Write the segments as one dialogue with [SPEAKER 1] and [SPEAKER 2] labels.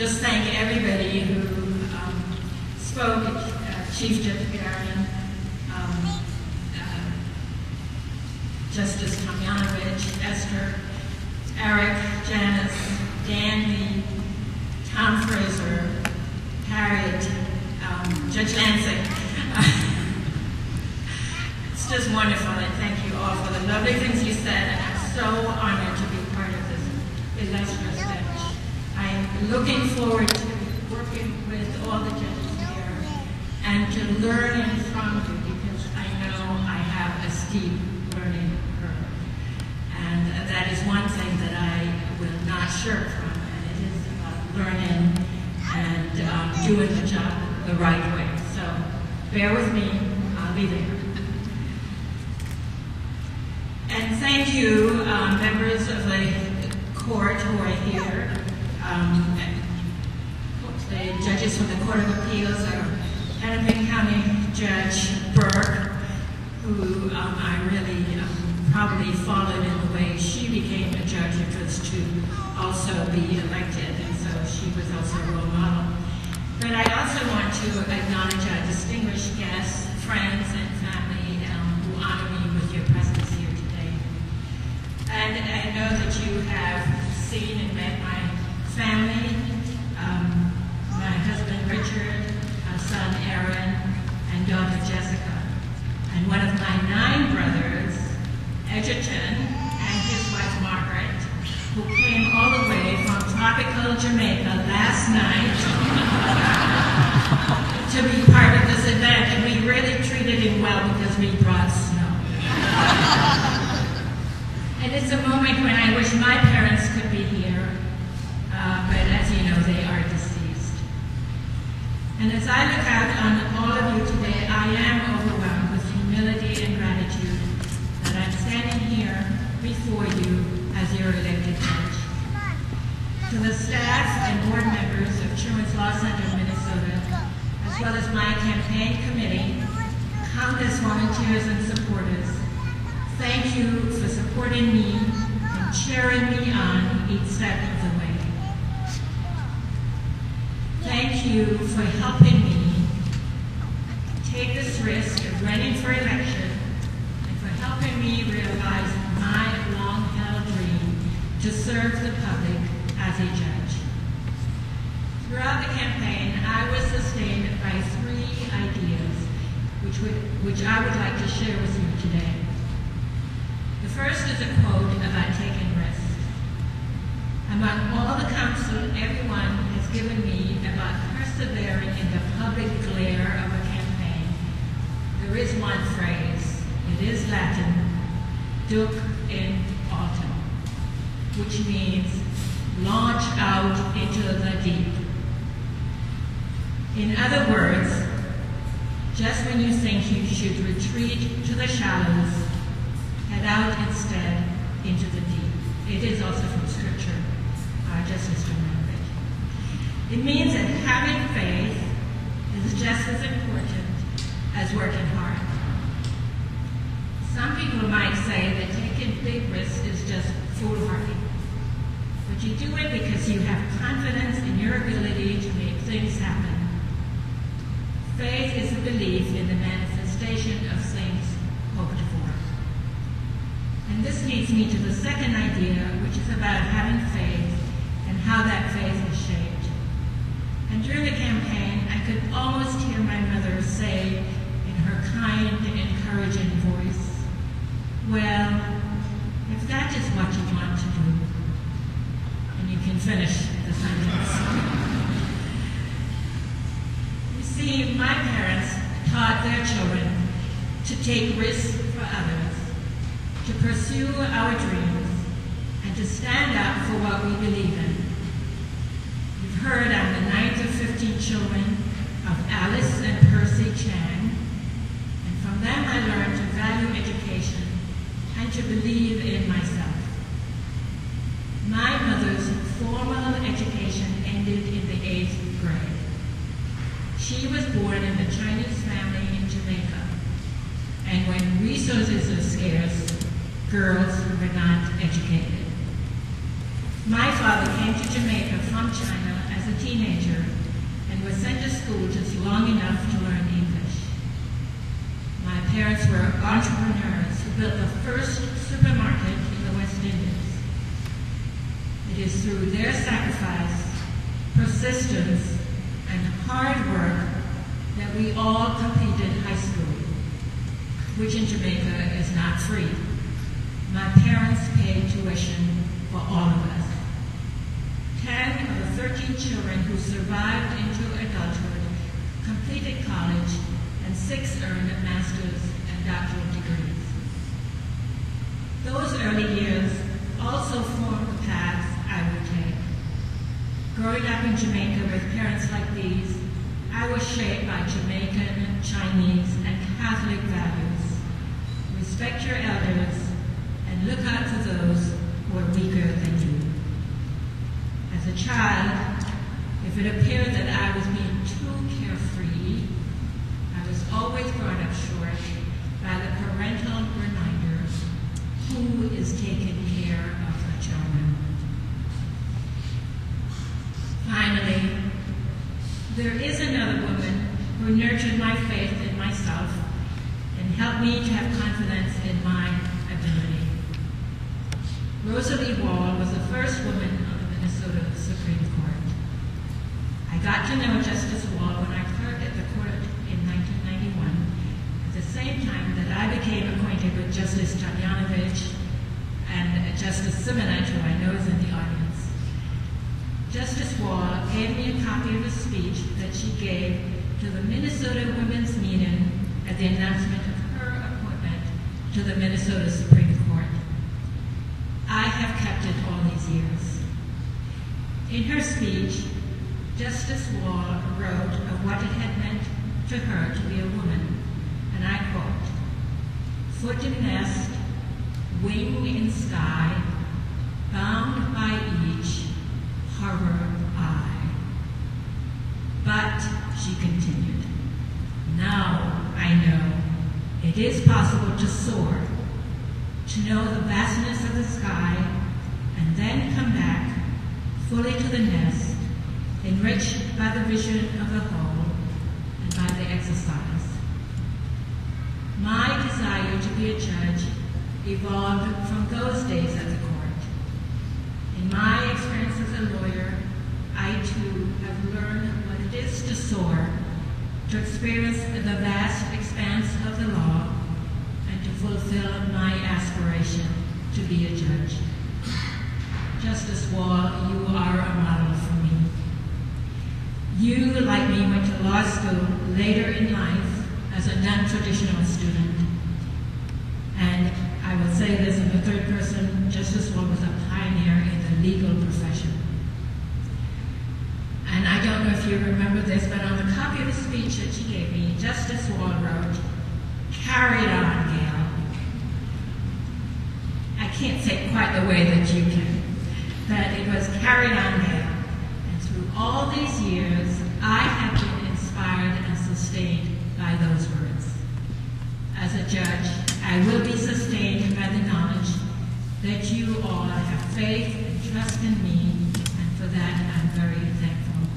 [SPEAKER 1] just thank everybody who spoke, Chief Judge Barron, Justice Tomjanovich, Esther, Eric, Janice, Danny, Tom Fraser, Harriet, Judge Lansing. It's just wonderful, and thank you all for the lovely things you said, and I'm so honored to be part of this illustrious bench. I'm looking forward to working with all the judges here and to learning from you, because I know I have a steep learning curve. And that is one thing that I will not shirk from, and it is about learning and doing the job the right way. So bear with me, I'll be there. And thank you, members of the court who are here. The judges from the Court of Appeals are Ramsey County Judge Bohr, who I really probably followed in the way she became a judge, which was to also be elected, and so she was also a role model. But I also want to acknowledge our distinguished guests, friends, and family who honor me with your presence here today. And I know that you have seen and met my family, my husband Richard, our son Aaron, and daughter Jessica, and one of my 9 brothers, Edgerton, and his wife Margaret, who came all the way from tropical Jamaica last night to be part of this event, and we really treated him well because we brought snow. And it's a moment when I wish my parents could be here, but as you know, they are deceased. And as I look out on all of you today, I am overwhelmed with humility and gratitude that I'm standing here before you as your elected judge. To the staff and board members of Children's Law Center of Minnesota, as well as my campaign committee, countless volunteers and supporters, thank you for supporting me and cheering me on each step of the way. Thank you for helping me take this risk of running for election and for helping me realize my long-held dream to serve the public as a judge. Throughout the campaign, I was sustained by 3 ideas which I would like to share with you today. The first is a quote about taking risks. Among all the counsel everyone has given me about persevering in the public glare of a campaign, there is one phrase. It is Latin, duc in autem, which means launch out into the deep. In other words, just when you think you should retreat to the shallows, head out instead into the deep. It is also from Scripture, Justice Tomjanovich. It means that having faith is just as important as working hard. Some people might say that taking big risks is just foolhardy. But you do it because you have confidence in your ability to make things happen. Faith is a belief in the manifestation of things hoped for. And this leads me to the second idea, which is about having faith and how that faith is shaped. And during the campaign, I could almost hear my mother say in her kind and encouraging voice, well, if that is what you want to do, and you can finish the sentence. You see, my parents taught their children to take risks for others, to pursue our dreams, and to stand up for what we believe in. You've heard I'm the 9th of 15 children of Alice and Percy Chang, and from them I learned to value education and to believe in myself. My mother's formal education ended in the 8th grade. She was born in a Chinese family in Jamaica, and when resources are scarce, girls were not educated. My father came to Jamaica from China as a teenager and was sent to school just long enough to learn English. My parents were entrepreneurs who built the first supermarket in the West Indies. It is through their sacrifice, persistence, and hard work that we all completed high school, which in Jamaica is not free. My parents paid tuition for all of us. 10 of the 13 children who survived into adulthood completed college, and 6 earned master's and doctoral degrees. Those early years also formed the paths I would take. Growing up in Jamaica with parents like these, I was shaped by Jamaican, Chinese, and Catholic values. Respect your elders and look out for those who are weaker than you. As a child, if it appeared that I was being too carefree, I was always brought up short by the parental reminder, who is taking care of the children? Finally, there is another woman who nurtured my faith in myself and helped me to have confidence in my ability. Rosalie Wall was the first woman on the Minnesota Supreme Court. I got to know Justice Wall when I clerked at the court in 1991, at the same time that I became acquainted with Justice Tomjanovich and Justice Simonette, who I know is in the audience. Justice Wall gave me a copy of a speech that she gave to the Minnesota Women's Meeting at the announcement of her appointment to the Minnesota Supreme Court. I have kept it all these years. In her speech, Justice Wall wrote of what it had meant to her to be a woman, and I quote, "Foot in nest, wing in sky, bound by each, horror eye." But, she continued, now I know it is possible to soar, to know the vastness of the sky, and then come back fully to the nest, enriched by the vision of the whole and by the exercise. My desire to be a judge evolved from those days at the court. In my experience as a lawyer, I too have learned what it is to soar, to experience the vast expanse of the law, and to fulfill my aspiration to be a judge. Justice Wall, you are a model for me. You, like me, went to law school later in life as a non-traditional student. And I will say this in the third person, Justice Wall was a pioneer in the legal profession. And I don't know if you remember this, but on the copy of the speech that she gave me, Justice Wall wrote, "Carry it on, Gail." I can't say it quite the way that you can, but it was carried on, Gail. And through all these years, I have been inspired and sustained by those words. As a judge, I will be sustained by the knowledge that you all have faith and trust in me, and for that I'm very thankful.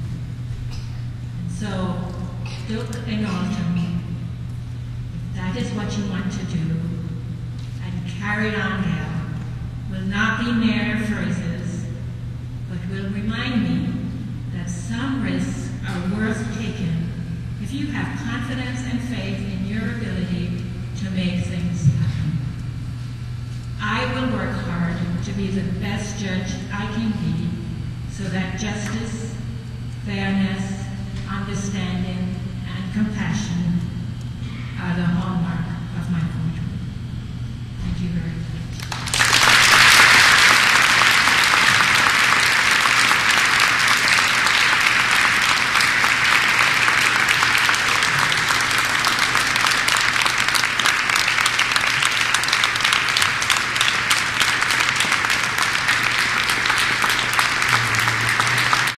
[SPEAKER 1] And so, Duke and Alton, if that is what you want to do, and carry it on, Gail, will not be mere phrases, but will remind me that some risks are worth taking if you have confidence and faith in your ability to make things happen. I will work hard to be the best judge I can be, so that justice, fairness, understanding, and compassion are the hallmark of my country. Thank you very much.